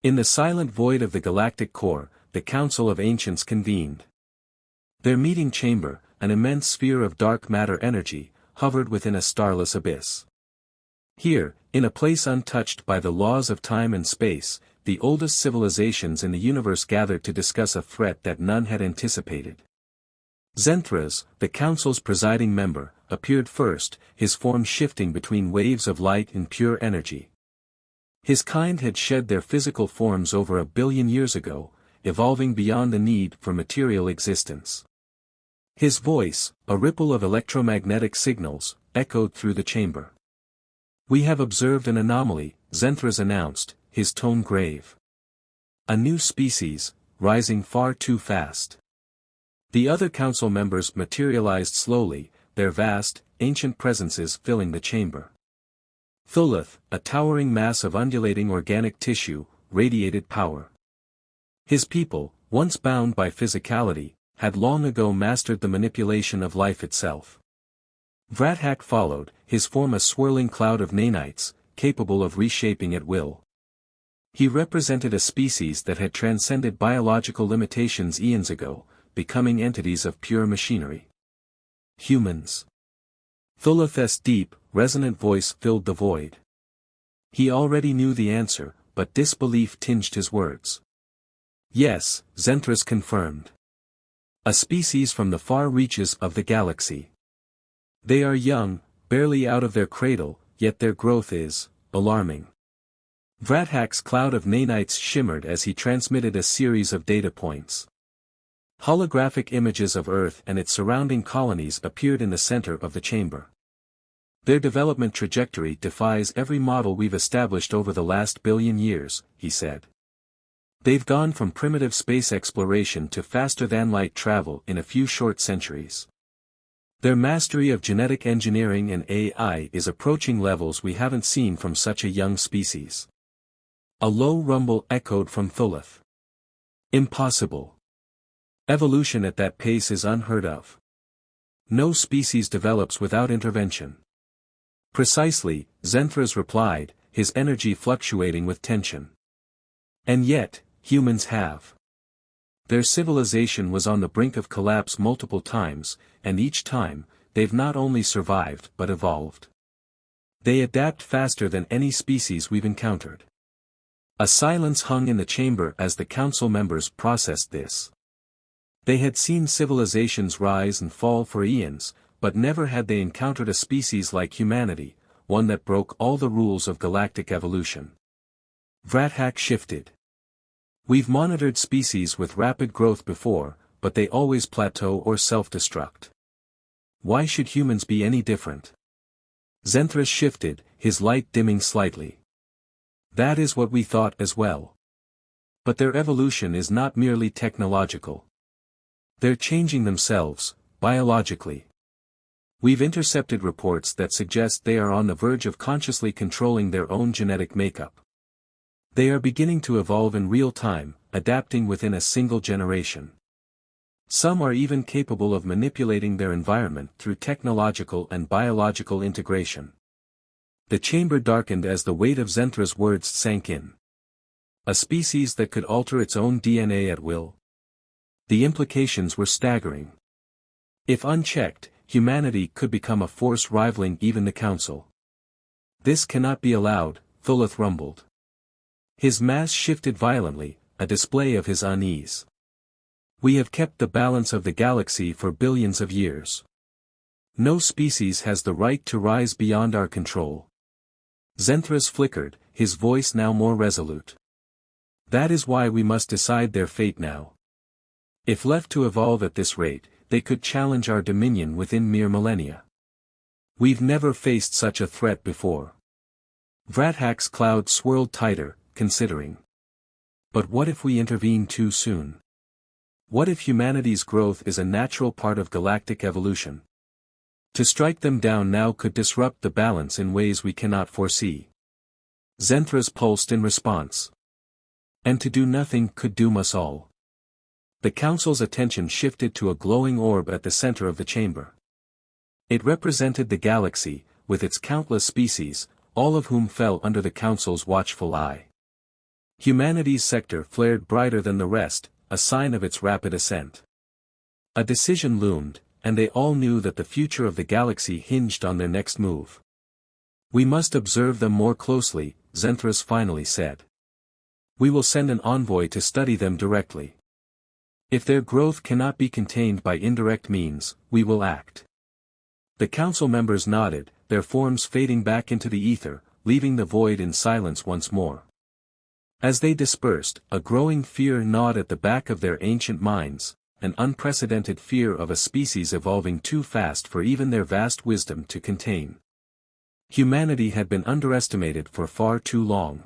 In the silent void of the galactic core, the Council of Ancients convened. Their meeting chamber, an immense sphere of dark matter energy, hovered within a starless abyss. Here, in a place untouched by the laws of time and space, the oldest civilizations in the universe gathered to discuss a threat that none had anticipated. Zenthras, the Council's presiding member, appeared first, his form shifting between waves of light and pure energy. His kind had shed their physical forms over 1 billion years ago, evolving beyond the need for material existence. His voice, a ripple of electromagnetic signals, echoed through the chamber. "We have observed an anomaly," Zenthras announced, his tone grave. "A new species, rising far too fast." The other council members materialized slowly, their vast, ancient presences filling the chamber. Thuluth, a towering mass of undulating organic tissue, radiated power. His people, once bound by physicality, had long ago mastered the manipulation of life itself. Vrathak followed, his form a swirling cloud of nanites, capable of reshaping at will. He represented a species that had transcended biological limitations eons ago, becoming entities of pure machinery. Humans. Thuluth's deep, resonant voice filled the void. He already knew the answer, but disbelief tinged his words. "Yes," Zenthras confirmed. "A species from the far reaches of the galaxy. They are young, barely out of their cradle, yet their growth is alarming." Vrathak's cloud of nanites shimmered as he transmitted a series of data points. Holographic images of Earth and its surrounding colonies appeared in the center of the chamber. "Their development trajectory defies every model we've established over the last 1 billion years," he said. "They've gone from primitive space exploration to faster-than-light travel in a few short centuries. Their mastery of genetic engineering and AI is approaching levels we haven't seen from such a young species." A low rumble echoed from Thuluth. "Impossible. Evolution at that pace is unheard of. No species develops without intervention." "Precisely," Zenthras replied, his energy fluctuating with tension. "And yet, humans have. Their civilization was on the brink of collapse multiple times, and each time, they've not only survived but evolved. They adapt faster than any species we've encountered." A silence hung in the chamber as the council members processed this. They had seen civilizations rise and fall for eons, but never had they encountered a species like humanity, one that broke all the rules of galactic evolution. Vrathak shifted. "We've monitored species with rapid growth before, but they always plateau or self-destruct. Why should humans be any different?" Zenthras shifted, his light dimming slightly. "That is what we thought as well. But their evolution is not merely technological. They're changing themselves, biologically. We've intercepted reports that suggest they are on the verge of consciously controlling their own genetic makeup. They are beginning to evolve in real time, adapting within a single generation. Some are even capable of manipulating their environment through technological and biological integration." The chamber darkened as the weight of Zenthras' words sank in. A species that could alter its own DNA at will? The implications were staggering. If unchecked, humanity could become a force rivaling even the Council. "This cannot be allowed," Thuluth rumbled. His mass shifted violently, a display of his unease. "We have kept the balance of the galaxy for billions of years. No species has the right to rise beyond our control." Zenthras flickered, his voice now more resolute. "That is why we must decide their fate now. If left to evolve at this rate, they could challenge our dominion within mere millennia. We've never faced such a threat before." Vrathak's cloud swirled tighter, considering. "But what if we intervene too soon? What if humanity's growth is a natural part of galactic evolution? To strike them down now could disrupt the balance in ways we cannot foresee." Zenthras pulsed in response. "And to do nothing could doom us all." The council's attention shifted to a glowing orb at the center of the chamber. It represented the galaxy, with its countless species, all of whom fell under the council's watchful eye. Humanity's sector flared brighter than the rest, a sign of its rapid ascent. A decision loomed, and they all knew that the future of the galaxy hinged on their next move. "We must observe them more closely," Zenthras finally said. "We will send an envoy to study them directly. If their growth cannot be contained by indirect means, we will act." The council members nodded, their forms fading back into the ether, leaving the void in silence once more. As they dispersed, a growing fear gnawed at the back of their ancient minds, an unprecedented fear of a species evolving too fast for even their vast wisdom to contain. Humanity had been underestimated for far too long.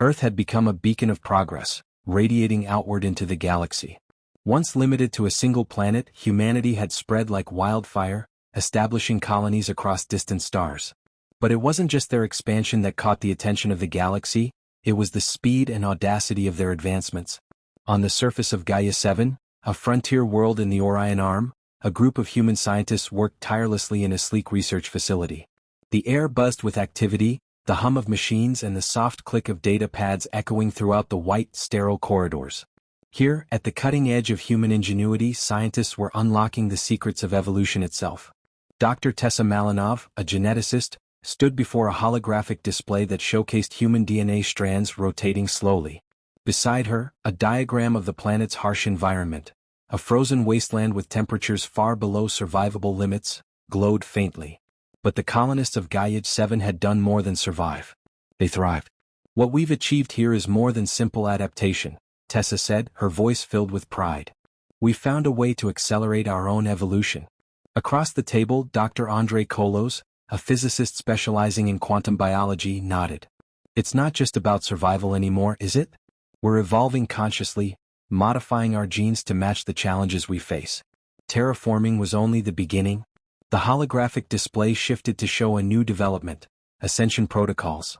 Earth had become a beacon of progress, radiating outward into the galaxy. Once limited to a single planet, humanity had spread like wildfire, establishing colonies across distant stars. But it wasn't just their expansion that caught the attention of the galaxy, it was the speed and audacity of their advancements. On the surface of Gaia 7, a frontier world in the Orion Arm, a group of human scientists worked tirelessly in a sleek research facility. The air buzzed with activity, the hum of machines and the soft click of data pads echoing throughout the white, sterile corridors. Here, at the cutting edge of human ingenuity, scientists were unlocking the secrets of evolution itself. Dr. Tessa Malinov, a geneticist, stood before a holographic display that showcased human DNA strands rotating slowly. Beside her, a diagram of the planet's harsh environment, a frozen wasteland with temperatures far below survivable limits, glowed faintly. But the colonists of Gaia 7 had done more than survive. They thrived. "What we've achieved here is more than simple adaptation," Tessa said, her voice filled with pride. "We found a way to accelerate our own evolution." Across the table, Dr. Andrei Kolos, a physicist specializing in quantum biology, nodded. "It's not just about survival anymore, is it? We're evolving consciously, modifying our genes to match the challenges we face." Terraforming was only the beginning. The holographic display shifted to show a new development, ascension protocols.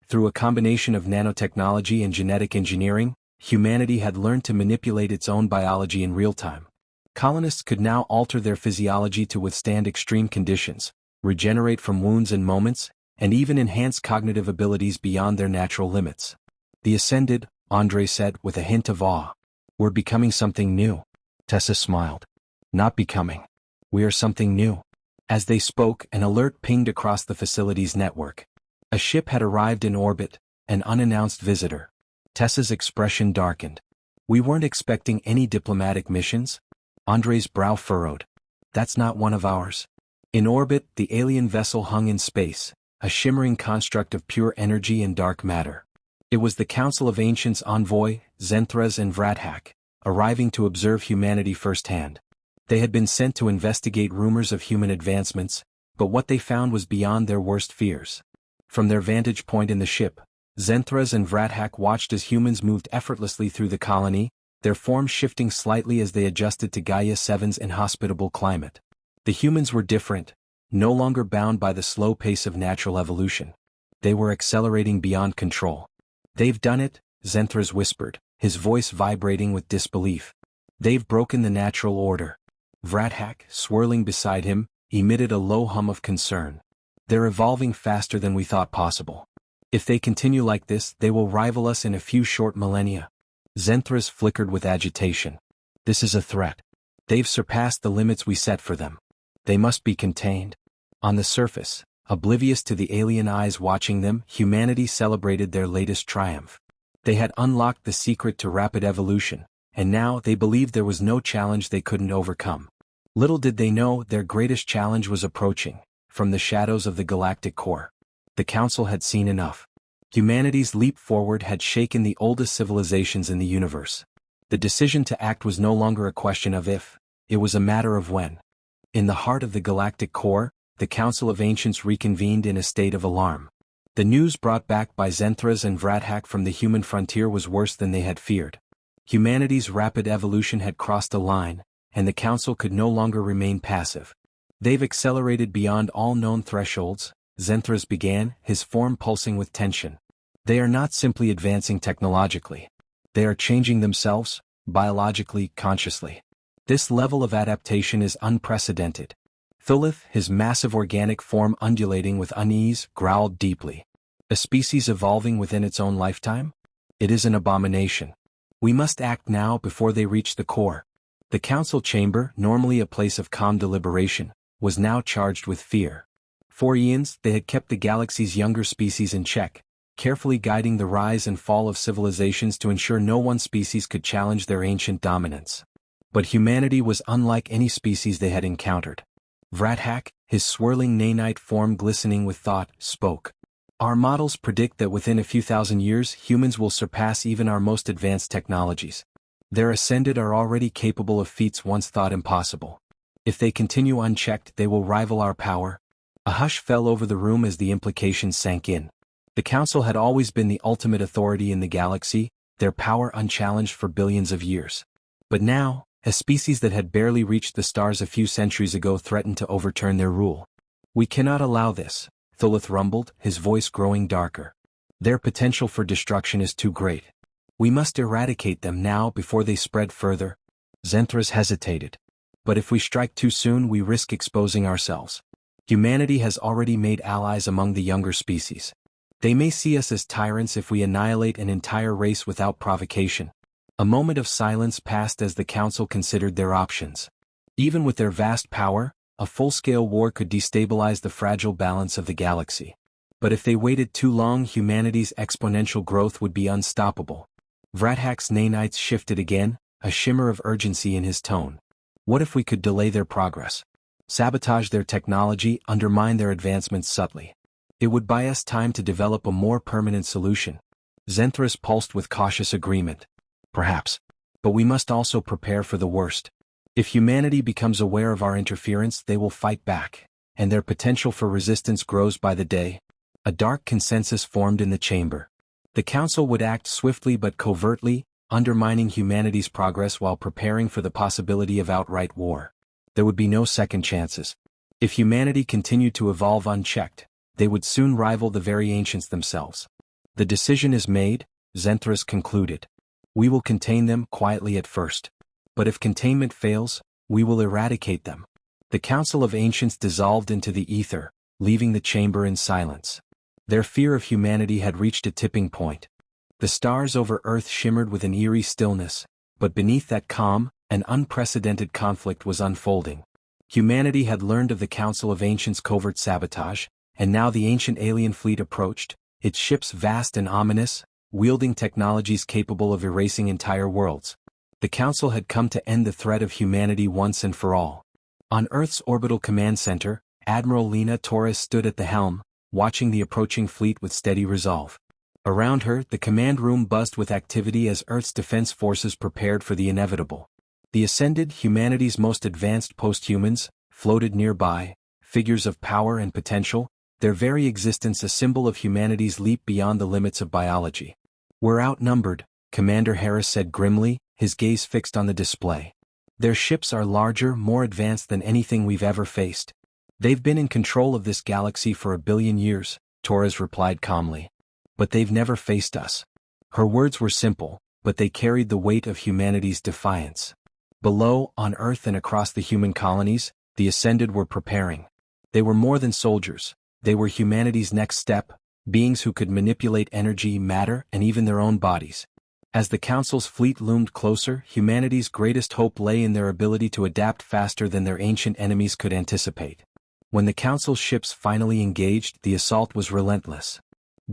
Through a combination of nanotechnology and genetic engineering, humanity had learned to manipulate its own biology in real time. Colonists could now alter their physiology to withstand extreme conditions, regenerate from wounds in moments, and even enhance cognitive abilities beyond their natural limits. "The Ascended," Andre said with a hint of awe. "We're becoming something new." Tessa smiled. "Not becoming. We are something new." As they spoke, an alert pinged across the facility's network. A ship had arrived in orbit, an unannounced visitor. Tessa's expression darkened. "We weren't expecting any diplomatic missions." Andre's brow furrowed. "That's not one of ours." In orbit, the alien vessel hung in space, a shimmering construct of pure energy and dark matter. It was the Council of Ancients envoy, Zenthras and Vrathak, arriving to observe humanity firsthand. They had been sent to investigate rumors of human advancements, but what they found was beyond their worst fears. From their vantage point in the ship, Zenthras and Vrathak watched as humans moved effortlessly through the colony, their forms shifting slightly as they adjusted to Gaia 7's inhospitable climate. The humans were different, no longer bound by the slow pace of natural evolution. They were accelerating beyond control. "They've done it," Zenthras whispered, his voice vibrating with disbelief. "They've broken the natural order." Vrathak, swirling beside him, emitted a low hum of concern. "They're evolving faster than we thought possible. If they continue like this, they will rival us in a few short millennia." Zenthras flickered with agitation. "This is a threat. They've surpassed the limits we set for them. They must be contained." On the surface, oblivious to the alien eyes watching them, humanity celebrated their latest triumph. They had unlocked the secret to rapid evolution, and now they believed there was no challenge they couldn't overcome. Little did they know their greatest challenge was approaching, from the shadows of the galactic core. The Council had seen enough. Humanity's leap forward had shaken the oldest civilizations in the universe. The decision to act was no longer a question of if, it was a matter of when. In the heart of the galactic core, the Council of Ancients reconvened in a state of alarm. The news brought back by Zenthras and Vrathak from the human frontier was worse than they had feared. Humanity's rapid evolution had crossed a line, and the Council could no longer remain passive. "They've accelerated beyond all known thresholds," Zenthras began, his form pulsing with tension. "They are not simply advancing technologically. They are changing themselves, biologically, consciously. This level of adaptation is unprecedented." Thulith, his massive organic form undulating with unease, growled deeply. "A species evolving within its own lifetime? It is an abomination. We must act now before they reach the core. The council chamber, normally a place of calm deliberation, was now charged with fear. For eons, they had kept the galaxy's younger species in check, carefully guiding the rise and fall of civilizations to ensure no one species could challenge their ancient dominance. But humanity was unlike any species they had encountered. Vrathak, his swirling nanite form glistening with thought, spoke. Our models predict that within a few thousand years humans will surpass even our most advanced technologies. Their ascended are already capable of feats once thought impossible. If they continue unchecked, they will rival our power. A hush fell over the room as the implications sank in. The Council had always been the ultimate authority in the galaxy, their power unchallenged for billions of years. But now, a species that had barely reached the stars a few centuries ago threatened to overturn their rule. We cannot allow this, Thulith rumbled, his voice growing darker. Their potential for destruction is too great. We must eradicate them now before they spread further. Zenthras hesitated. But if we strike too soon, we risk exposing ourselves. Humanity has already made allies among the younger species. They may see us as tyrants if we annihilate an entire race without provocation. A moment of silence passed as the Council considered their options. Even with their vast power, a full-scale war could destabilize the fragile balance of the galaxy. But if they waited too long, humanity's exponential growth would be unstoppable. Vrathak's nanites shifted again, a shimmer of urgency in his tone. What if we could delay their progress? Sabotage their technology, undermine their advancements subtly. It would buy us time to develop a more permanent solution. Zenthras pulsed with cautious agreement. Perhaps. But we must also prepare for the worst. If humanity becomes aware of our interference, they will fight back, and their potential for resistance grows by the day. A dark consensus formed in the chamber. The Council would act swiftly but covertly, undermining humanity's progress while preparing for the possibility of outright war. There would be no second chances. If humanity continued to evolve unchecked, they would soon rival the very ancients themselves. The decision is made, Zenthras concluded. We will contain them quietly at first. But if containment fails, we will eradicate them. The Council of Ancients dissolved into the ether, leaving the chamber in silence. Their fear of humanity had reached a tipping point. The stars over Earth shimmered with an eerie stillness, but beneath that calm, an unprecedented conflict was unfolding. Humanity had learned of the Council of Ancients' covert sabotage, and now the ancient alien fleet approached, its ships vast and ominous, wielding technologies capable of erasing entire worlds. The Council had come to end the threat of humanity once and for all. On Earth's orbital command center, Admiral Lena Torres stood at the helm, watching the approaching fleet with steady resolve. Around her, the command room buzzed with activity as Earth's defense forces prepared for the inevitable. The Ascended, humanity's most advanced posthumans, floated nearby, figures of power and potential, their very existence a symbol of humanity's leap beyond the limits of biology. We're outnumbered, Commander Harris said grimly, his gaze fixed on the display. Their ships are larger, more advanced than anything we've ever faced. They've been in control of this galaxy for 1 billion years, Torres replied calmly. But they've never faced us. Her words were simple, but they carried the weight of humanity's defiance. Below, on Earth and across the human colonies, the Ascended were preparing. They were more than soldiers. They were humanity's next step, beings who could manipulate energy, matter, and even their own bodies. As the Council's fleet loomed closer, humanity's greatest hope lay in their ability to adapt faster than their ancient enemies could anticipate. When the Council's ships finally engaged, the assault was relentless.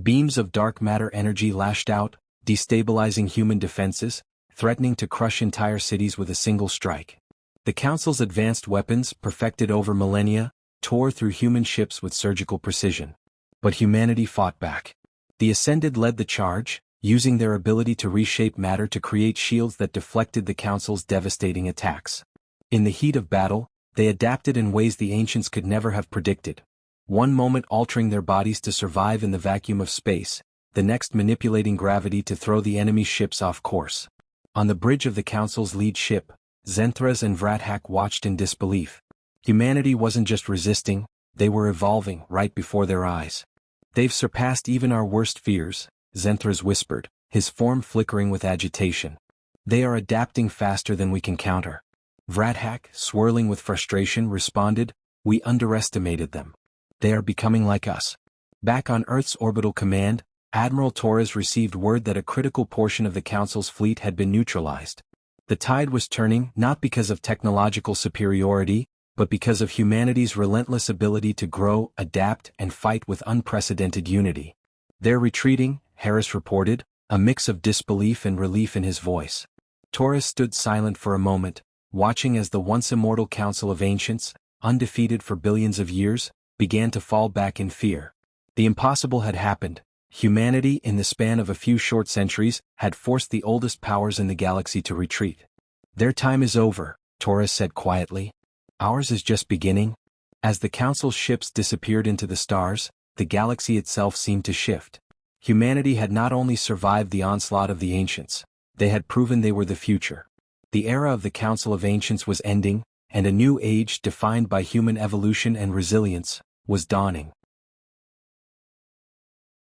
Beams of dark matter energy lashed out, destabilizing human defenses, threatening to crush entire cities with a single strike. The Council's advanced weapons, perfected over millennia, tore through human ships with surgical precision. But humanity fought back. The Ascended led the charge, using their ability to reshape matter to create shields that deflected the Council's devastating attacks. In the heat of battle, they adapted in ways the ancients could never have predicted. One moment altering their bodies to survive in the vacuum of space, the next manipulating gravity to throw the enemy's ships off course. On the bridge of the Council's lead ship, Zenthras and Vrathak watched in disbelief. Humanity wasn't just resisting, they were evolving right before their eyes. They've surpassed even our worst fears, Zenthras whispered, his form flickering with agitation. They are adapting faster than we can counter. Vrathak, swirling with frustration, responded, we underestimated them. They are becoming like us. Back on Earth's orbital command, Admiral Torres received word that a critical portion of the Council's fleet had been neutralized. The tide was turning not because of technological superiority, but because of humanity's relentless ability to grow, adapt, and fight with unprecedented unity. "They're retreating," Harris reported, a mix of disbelief and relief in his voice. Torres stood silent for a moment, watching as the once immortal Council of Ancients, undefeated for billions of years, began to fall back in fear. The impossible had happened. Humanity, in the span of a few short centuries, had forced the oldest powers in the galaxy to retreat. "Their time is over," Torres said quietly. "Ours is just beginning." As the Council's ships disappeared into the stars, the galaxy itself seemed to shift. Humanity had not only survived the onslaught of the Ancients, they had proven they were the future. The era of the Council of Ancients was ending, and a new age defined by human evolution and resilience was dawning.